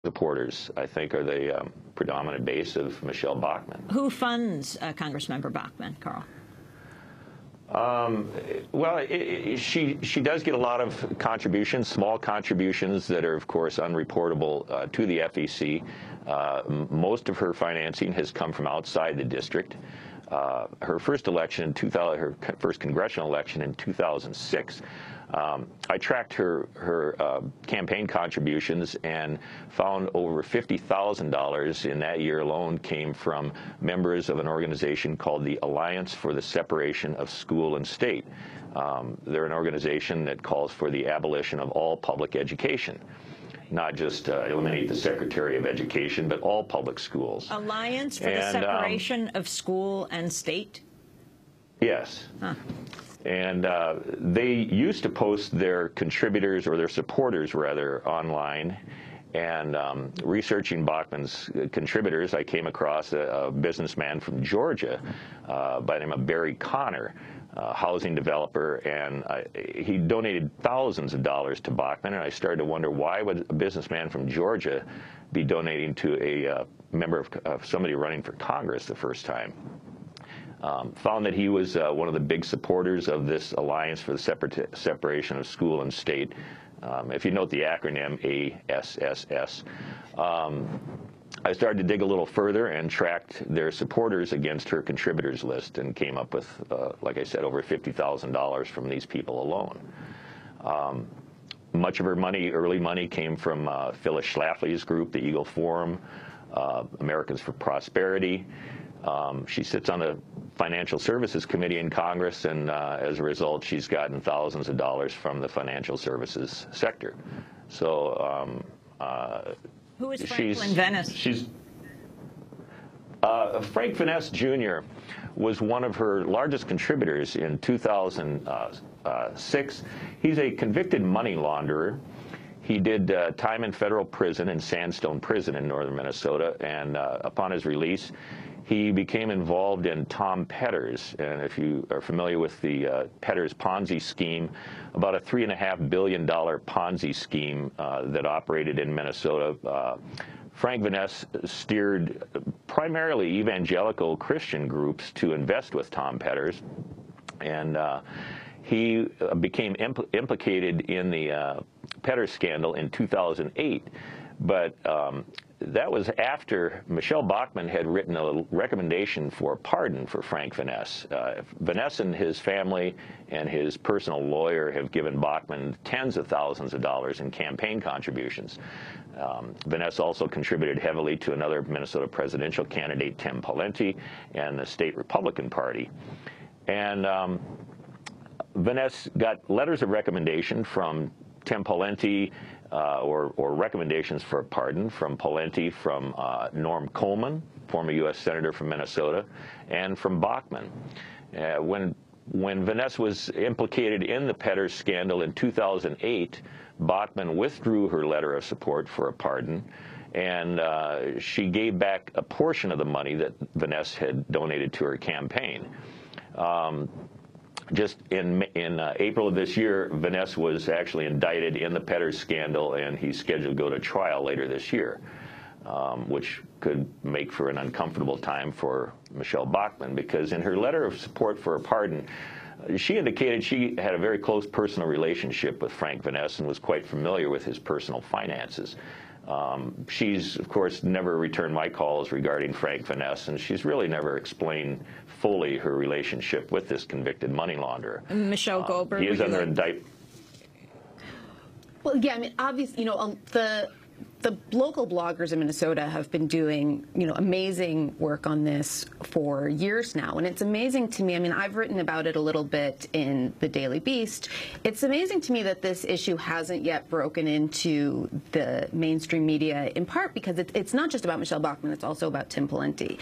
supporters, I think, are the predominant base of Michele Bachmann. Who funds Congressmember Bachmann, Karl? Well, she does get a lot of contributions, small contributions that are, of course, unreportable to the FEC. Most of her financing has come from outside the district. Her first election, her first congressional election in 2006, I tracked her campaign contributions and found over $50,000 in that year alone came from members of an organization called the Alliance for the Separation of School and State. They're an organization that calls for the abolition of all public education. Not just eliminate the Secretary of Education, but all public schools. Alliance for the Separation of School and State? Yes. Huh. And they used to post their contributors, or their supporters, rather, online. And researching Bachmann's contributors, I came across a businessman from Georgia by the name of Barry Connor, housing developer, and he donated thousands of dollars to Bachmann, and I started to wonder, why would a businessman from Georgia be donating to a member of somebody running for Congress the first time? Found that he was one of the big supporters of this Alliance for the Separation of School and State. If you note the acronym ASSS, I started to dig a little further and tracked their supporters against her contributors list and came up with, like I said, over $50,000 from these people alone. Much of her money, early money, came from Phyllis Schlafly's group, the Eagle Forum, Americans for Prosperity. She sits on the Financial Services Committee in Congress, and as a result, she's gotten thousands of dollars from the financial services sector. So who is Franklin Venice? Frank Venice Jr. was one of her largest contributors in 2006. He's a convicted money launderer. He did time in federal prison in Sandstone Prison in northern Minnesota, and upon his release, he became involved in Tom Petter's. And if you are familiar with the Petter's Ponzi scheme, about a $3.5 billion Ponzi scheme that operated in Minnesota, Frank Venice steered primarily evangelical Christian groups to invest with Tom Petter's. And he became implicated in the Petter's scandal in 2008. But that was after Michele Bachmann had written a recommendation for pardon for Frank Venice. Venice and his family and his personal lawyer have given Bachmann tens of thousands of dollars in campaign contributions. Venice also contributed heavily to another Minnesota presidential candidate, Tim Pawlenty, and the state Republican Party. And Venice got letters of recommendation from Tim Pawlenty, or recommendations for a pardon from Pawlenty, from Norm Coleman, former U.S. Senator from Minnesota, and from Bachmann. When Venice was implicated in the Petter's scandal in 2008, Bachmann withdrew her letter of support for a pardon, and she gave back a portion of the money that Venice had donated to her campaign. Just in April of this year, Venice was actually indicted in the Petter's scandal, and he's scheduled to go to trial later this year, which could make for an uncomfortable time for Michele Bachmann, because in her letter of support for a pardon, she indicated she had a very close personal relationship with Frank Venice and was quite familiar with his personal finances. She's, of course, never returned my calls regarding Frank Venice, and she's really never explained fully her relationship with this convicted money launderer. Michelle Goldberg. He is under indictment. Well, yeah, I mean, obviously, you know, the local bloggers in Minnesota have been doing, you know, amazing work on this for years now. And it's amazing to me, I mean, I've written about it a little bit in the Daily Beast. It's amazing to me that this issue hasn't yet broken into the mainstream media, in part because it's not just about Michele Bachmann, it's also about Tim Pawlenty.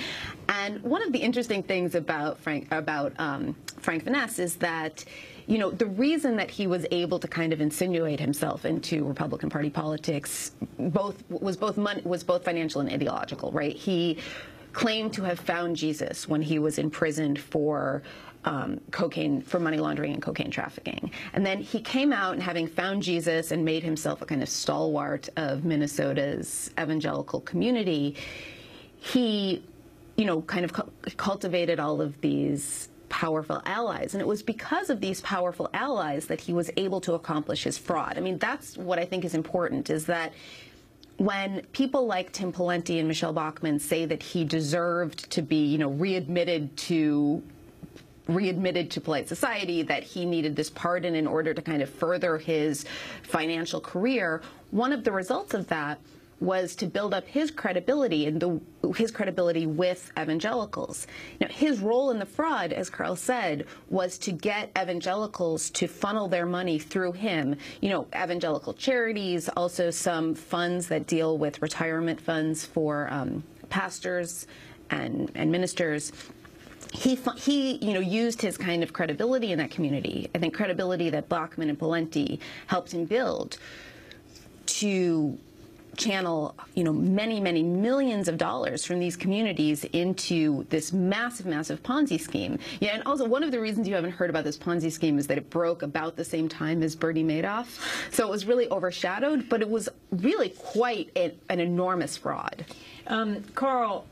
And one of the interesting things about Frank Venice is that, you know, the reason that he was able to kind of insinuate himself into Republican Party politics was both financial and ideological, right? He claimed to have found Jesus when he was imprisoned for cocaine, for money laundering and cocaine trafficking. And then he came out, and having found Jesus and made himself a kind of stalwart of Minnesota's evangelical community, he, kind of cultivated all of these powerful allies. And it was because of these powerful allies that he was able to accomplish his fraud. I mean, that's what I think is important, is that when people like Tim Pawlenty and Michele Bachmann say that he deserved to be, readmitted to polite society, that he needed this pardon in order to kind of further his financial career, one of the results of that was to build up his credibility and his credibility with evangelicals. Now, his role in the fraud, as Karl said, was to get evangelicals to funnel their money through him. Evangelical charities, also some funds that deal with retirement funds for pastors and ministers. He used his kind of credibility in that community, I think credibility that Bachmann and Pawlenty helped him build, to channel, many, many millions of dollars from these communities into this massive, massive Ponzi scheme. Yeah, and also one of the reasons you haven't heard about this Ponzi scheme is that it broke about the same time as Bernie Madoff. So it was really overshadowed, but it was really quite an enormous fraud. Karl,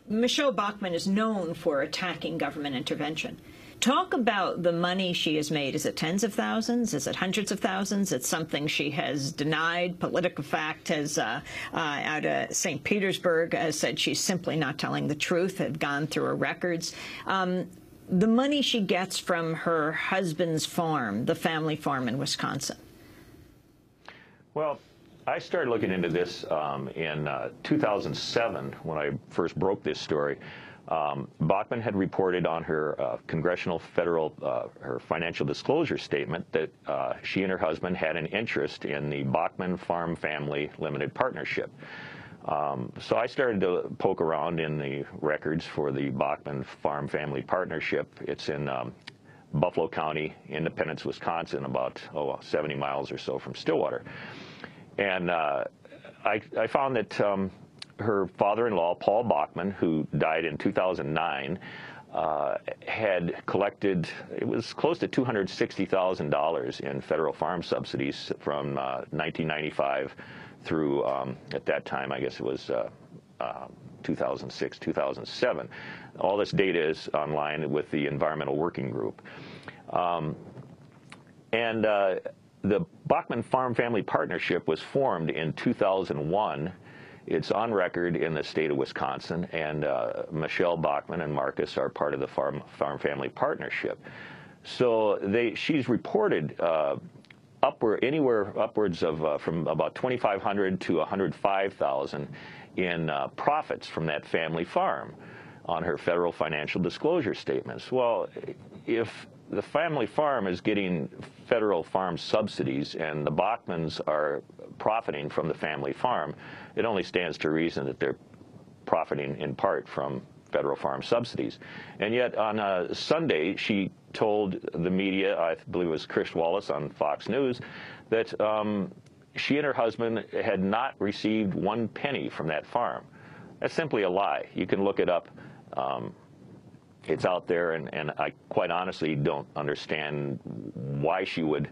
Michele Bachmann is known for attacking government intervention. Talk about the money she has made. Is it tens of thousands? Is it hundreds of thousands? It's something she has denied. PolitiFact has, out of St. Petersburg, has said she's simply not telling the truth, had gone through her records. The money she gets from her husband's farm, the family farm in Wisconsin. Well, I started looking into this in 2007 when I first broke this story. Bachmann had reported on her congressional her financial disclosure statement that she and her husband had an interest in the Bachmann Farm Family Limited Partnership. So I started to poke around in the records for the Bachmann Farm Family Partnership. It's in Buffalo County, Independence, Wisconsin, about 70 miles or so from Stillwater. And I found that her father-in-law, Paul Bachmann, who died in 2009, had collected, it was close to $260,000 in federal farm subsidies from 1995 through, at that time, I guess it was 2006, 2007. All this data is online with the Environmental Working Group. The Bachmann Farm Family Partnership was formed in 2001. It's on record in the state of Wisconsin, and Michele Bachmann and Marcus are part of the Farm Family Partnership. So she's reported anywhere upwards of from about $2,500 to $105,000 in profits from that family farm on her federal financial disclosure statements. Well, if the family farm is getting federal farm subsidies and the Bachmanns are profiting from the family farm, it only stands to reason that they're profiting in part from federal farm subsidies. And yet on a Sunday, she told the media, I believe it was Chris Wallace on Fox News, that she and her husband had not received one penny from that farm. That's simply a lie. You can look it up. It's out there, and I quite honestly don't understand why she would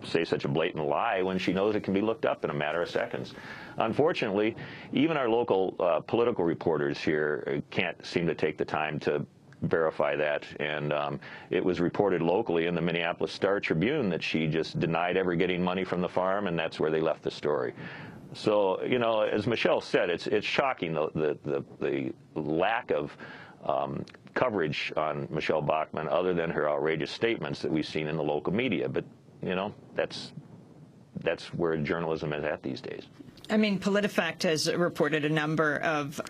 say such a blatant lie when she knows it can be looked up in a matter of seconds. Unfortunately, even our local political reporters here can't seem to take the time to verify that, and it was reported locally in the Minneapolis Star-Tribune that she just denied ever getting money from the farm, and that's where they left the story. So, as Michele said, it's shocking the lack of coverage on Michele Bachmann other than her outrageous statements that we've seen in the local media. But, that's where journalism is at these days. I mean, PolitiFact has reported a number of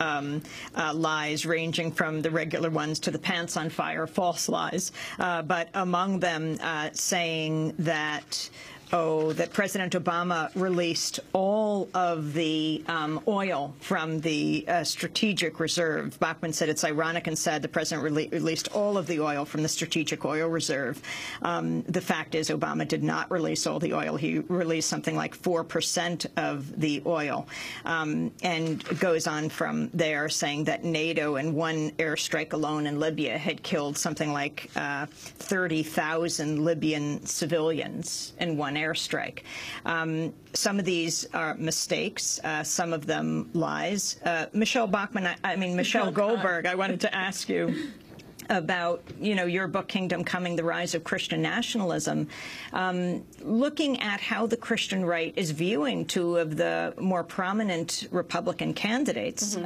lies ranging from the regular ones to the pants on fire false lies, but among them saying that that President Obama released all of the oil from the strategic reserve. Bachmann said it's ironic and sad the president released all of the oil from the strategic oil reserve. The fact is Obama did not release all the oil. He released something like 4% of the oil, and goes on from there, saying that NATO in one airstrike alone in Libya had killed something like 30,000 Libyan civilians in one airstrike. Some of these are mistakes, some of them lies. Michele Bachmann, Michele Goldberg, I wanted to ask you about, your book, Kingdom Coming, The Rise of Christian Nationalism, looking at how the Christian right is viewing two of the more prominent Republican candidates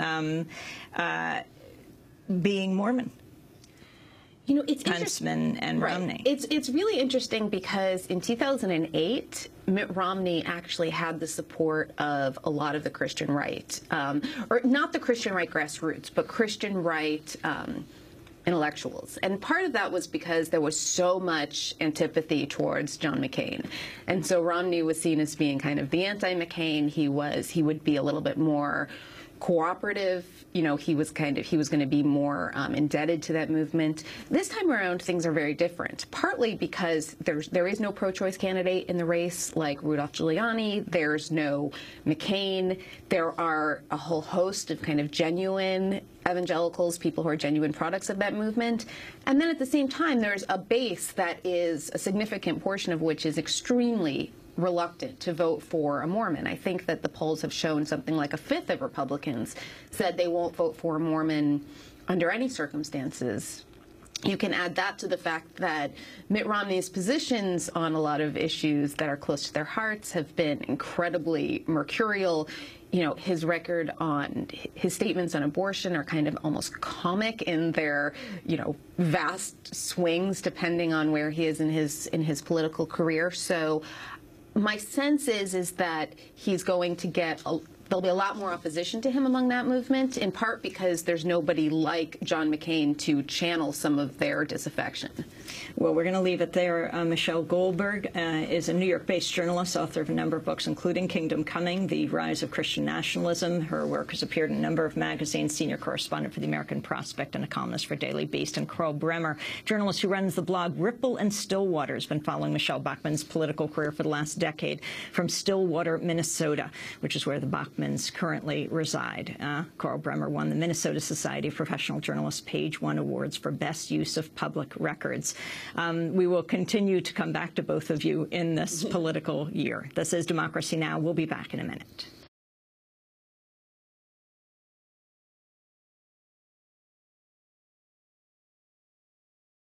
being Mormon. It's Huntsman and Romney. It's really interesting because in 2008, Mitt Romney actually had the support of a lot of the Christian right, or not the Christian right grassroots, but Christian right intellectuals. And part of that was because there was so much antipathy towards John McCain. And so Romney was seen as being kind of the anti-McCain. He would be a little bit more cooperative. He was going to be more indebted to that movement. This time around, things are very different, partly because there is no pro-choice candidate in the race like Rudolph Giuliani. There's no McCain. There are a whole host of kind of genuine evangelicals, people who are genuine products of that movement. And then at the same time, there's a base that is a significant portion of which is extremely reluctant to vote for a Mormon. I think that the polls have shown something like a fifth of Republicans said they won't vote for a Mormon under any circumstances. You can add that to the fact that Mitt Romney's positions on a lot of issues that are close to their hearts have been incredibly mercurial. His record on his statements on abortion are kind of almost comic in their, vast swings depending on where he is in his political career. So my sense is that he's going to get there'll be a lot more opposition to him among that movement, in part because there's nobody like John McCain to channel some of their disaffection. Well, we're going to leave it there. Michele Goldberg is a New York-based journalist, author of a number of books, including Kingdom Coming, The Rise of Christian Nationalism. Her work has appeared in a number of magazines, senior correspondent for the American Prospect and a columnist for Daily Beast. And Karl Bremer, journalist who runs the blog Ripple and Stillwater, has been following Michele Bachmann's political career for the last decade from Stillwater, Minnesota, which is where the Bachmanns currently reside. Karl Bremer won the Minnesota Society of Professional Journalists Page One Awards for Best Use of Public Records. We will continue to come back to both of you in this political year. This is Democracy Now! We'll be back in a minute.